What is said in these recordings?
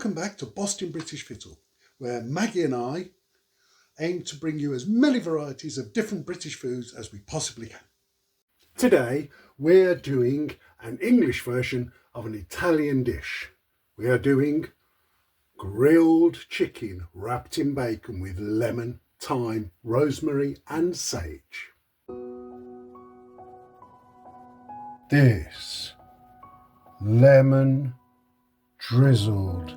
Welcome back to Bostin British Fittle, where Maggie and I aim to bring you as many varieties of different British foods as we possibly can. Today we're doing an English version of an Italian dish. We are doing grilled chicken wrapped in bacon with lemon, thyme, rosemary and sage. This lemon drizzled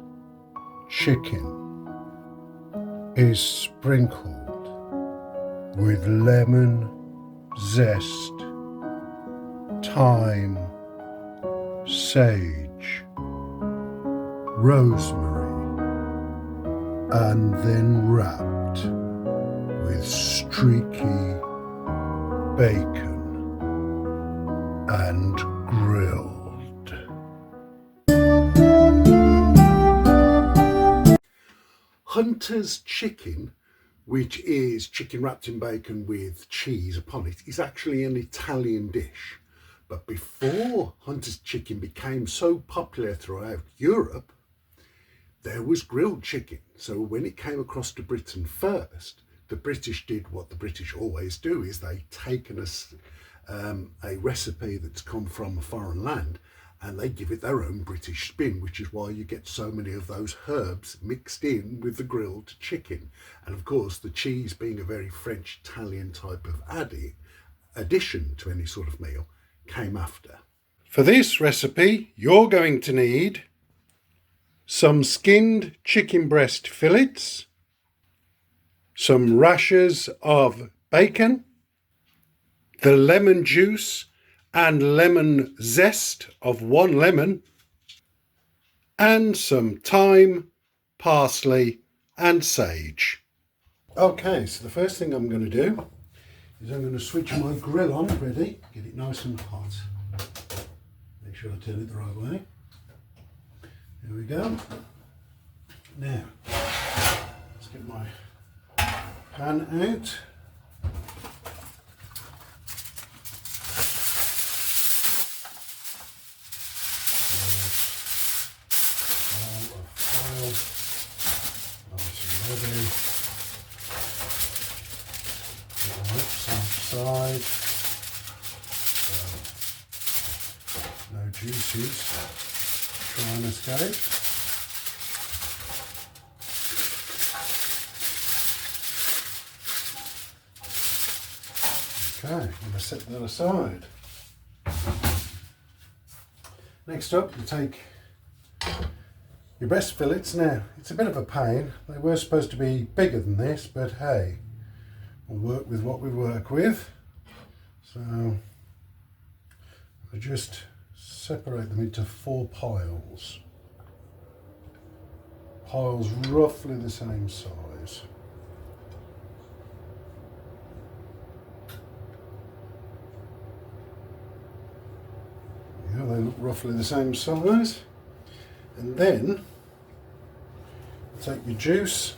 chicken is sprinkled with lemon zest, thyme, sage, rosemary, and then wrapped with streaky bacon and grilled. Hunter's chicken, which is chicken wrapped in bacon with cheese upon it, is actually an Italian dish. But before Hunter's chicken became so popular throughout Europe, there was grilled chicken. So when it came across to Britain first, the British did what the British always do, is they taken a recipe that's come from a foreign land and they give it their own British spin, which is why you get so many of those herbs mixed in with the grilled chicken. And of course, the cheese being a very French Italian type of addition to any sort of meal came after. For this recipe, you're going to need some skinned chicken breast fillets, some rashers of bacon, the lemon juice and lemon zest of 1 lemon, and some thyme, parsley and sage. Okay, so the first thing I'm going to do is I'm going to switch my grill on, ready, get it nice and hot. Make sure I turn it the right way. There we go. Now, let's get my pan out. Side, so no juices try and escape. Okay, I'm going to set that aside. Next up, you take your breast fillets. Now, it's a bit of a pain. They were supposed to be bigger than this, but hey, we'll work with what we work with. So I just separate them into 4 piles. Piles roughly the same size. Yeah, they look roughly the same size. And then take your juice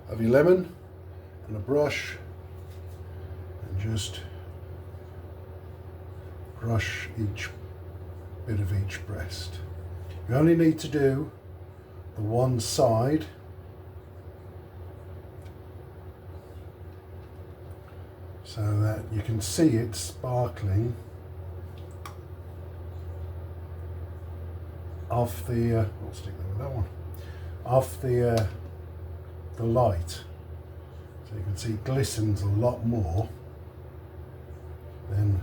of your lemon and a brush and just brush each bit of each breast. You only need to do the one side, so that you can see it sparkling off the I'll stick them with that one, off the light. So you can see it glistens a lot more than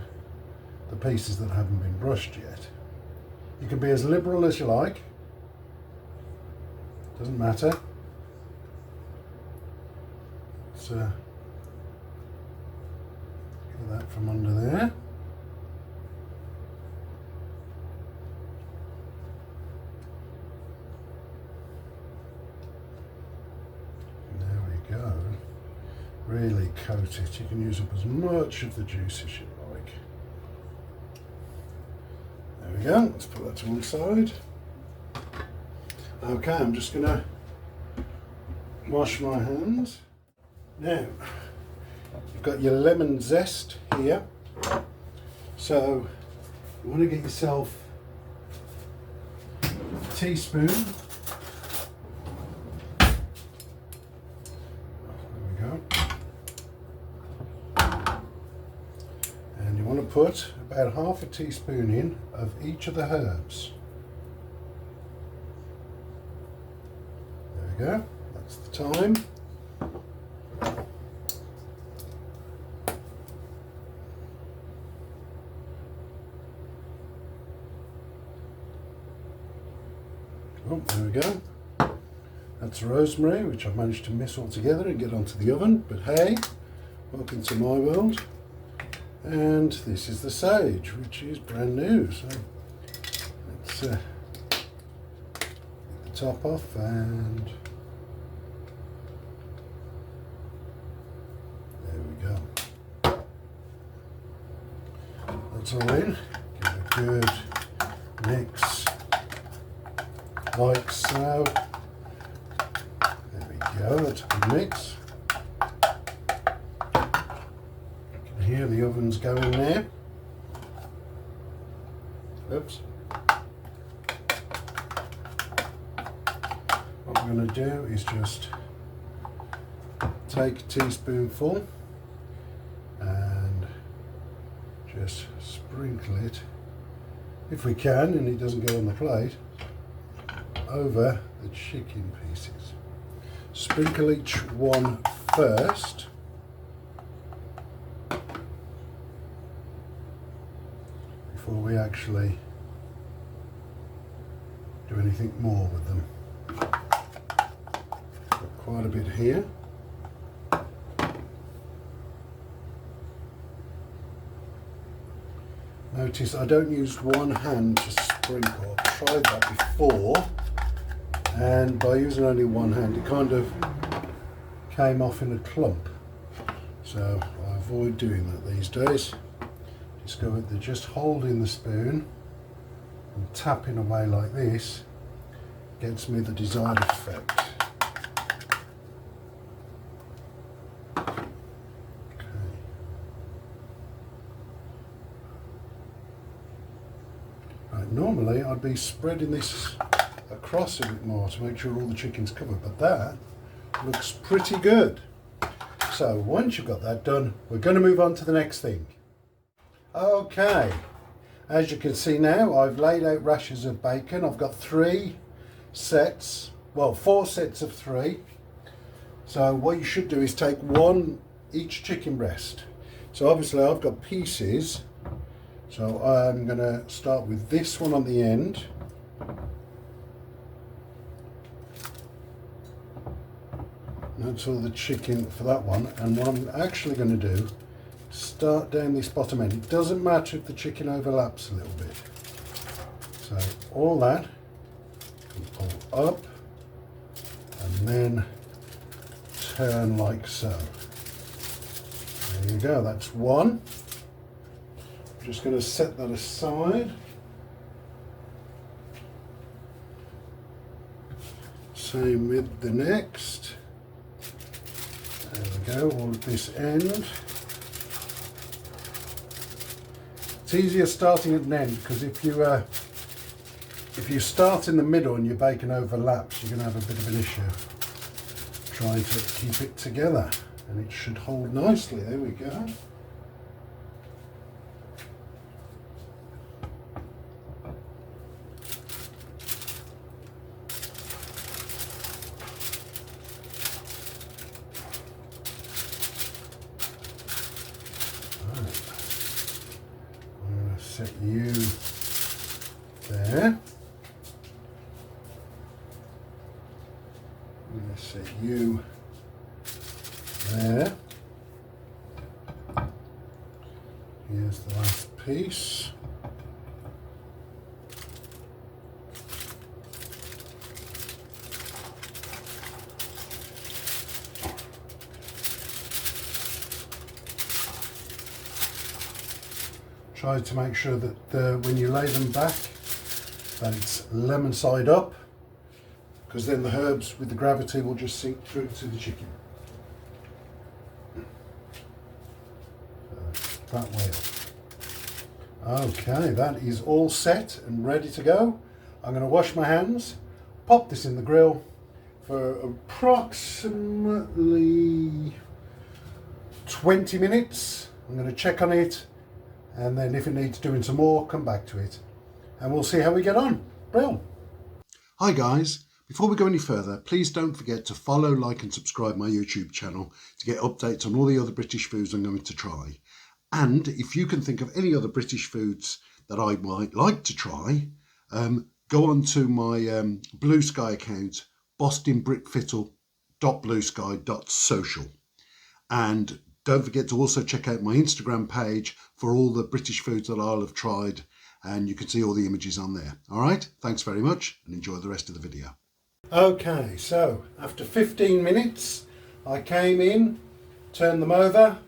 the pieces that haven't been brushed yet. You can be as liberal as you like, doesn't matter. So get that from under there. There we go. Really coat it. You can use up as much of the juice as you like. There we go. Let's put that to one side. Okay, I'm just going to wash my hands. Now, you've got your lemon zest here. So you want to get yourself a teaspoon put about half a teaspoon in of each of the herbs. There we go, that's the time. Oh, there we go. That's rosemary, which I've managed to miss altogether and get onto the oven, but hey, welcome to my world. And this is the sage, which is brand new, so let's get the top off, and there we go. That's all in. Give it a good mix, like so. There we go, that's a good mix. Here the oven's going there. Oops. What we're going to do is just take a teaspoonful and just sprinkle it, if we can and it doesn't go on the plate, over the chicken pieces. Sprinkle each one first. Before we actually do anything more with them. Got quite a bit here. Notice I don't use one hand to sprinkle. I've tried that before, and by using only one hand it kind of came off in a clump. So I avoid doing that these days. Just go with just holding the spoon and tapping away like this gets me the desired effect. Okay. Right, normally I'd be spreading this across a bit more to make sure all the chicken's covered, but that looks pretty good. So once you've got that done, we're going to move on to the next thing. Okay, as you can see now, I've laid out rashers of bacon. I've got 3 sets, well 4 sets of 3. So what you should do is take one each chicken breast. So obviously I've got pieces, so I'm going to start with this one on the end. That's all the chicken for that one, and what I'm actually going to do, start down this bottom end. It doesn't matter if the chicken overlaps a little bit. So all that, can pull up and then turn like so. There you go, that's one. I'm just going to set that aside. Same with the next. There we go, all at this end. It's easier starting at an end, because if you start in the middle and your bacon overlaps, you're going to have a bit of an issue trying to keep it together, and it should hold nicely. There we go. Set you there. I'm going to set you there. Here's the last piece. Try to make sure that when you lay them back, that it's lemon side up, because then the herbs with the gravity will just sink through to the chicken. That way up. Okay, that is all set and ready to go. I'm going to wash my hands, pop this in the grill for approximately 20 minutes. I'm going to check on it and then if it needs doing some more, come back to it. And we'll see how we get on. Brilliant. Hi guys, before we go any further, please don't forget to follow, like and subscribe my YouTube channel to get updates on all the other British foods I'm going to try. And if you can think of any other British foods that I might like to try, go on to my Blue Sky account, bostinbritfittle.bluesky.social. And don't forget to also check out my Instagram page for all the British foods that I'll have tried, and you can see all the images on there. All right, thanks very much and enjoy the rest of the video. Okay, so after 15 minutes, I came in, turned them over,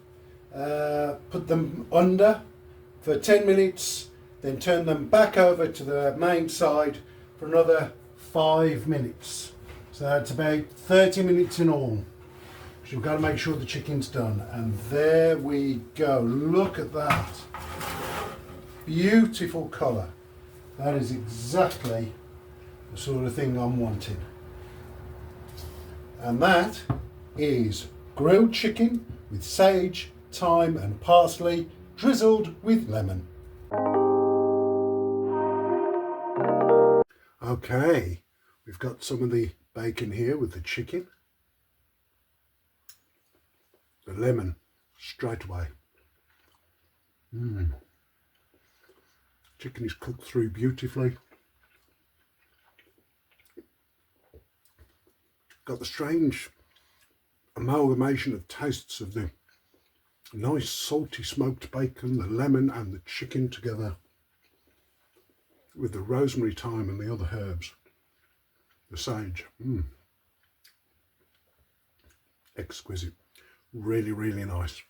put them under for 10 minutes, then turned them back over to the main side for another 5 minutes. So that's about 30 minutes in all. So we've got to make sure the chicken's done. And there we go. Look at that. Beautiful colour. That is exactly the sort of thing I'm wanting. And that is grilled chicken with sage, thyme and parsley drizzled with lemon. Okay, we've got some of the bacon here with the chicken. The lemon straight away. Chicken is cooked through beautifully. Got the strange amalgamation of tastes of the nice salty smoked bacon, the lemon and the chicken together with the rosemary, thyme and the other herbs. The sage. Exquisite. Really, really nice.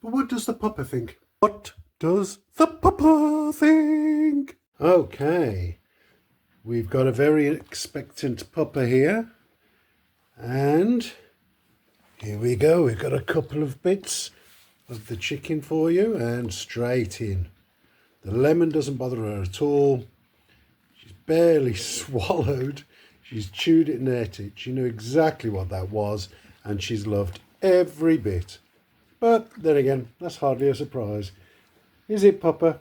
But what does the pupper think? What does the pupper think? Okay, we've got a very expectant pupper here. And here we go. We've got a couple of bits of the chicken for you and straight in. The lemon doesn't bother her at all. She's barely swallowed. She's chewed it and ate it. She knew exactly what that was and she's loved every bit. But then again, that's hardly a surprise. Is it, Papa?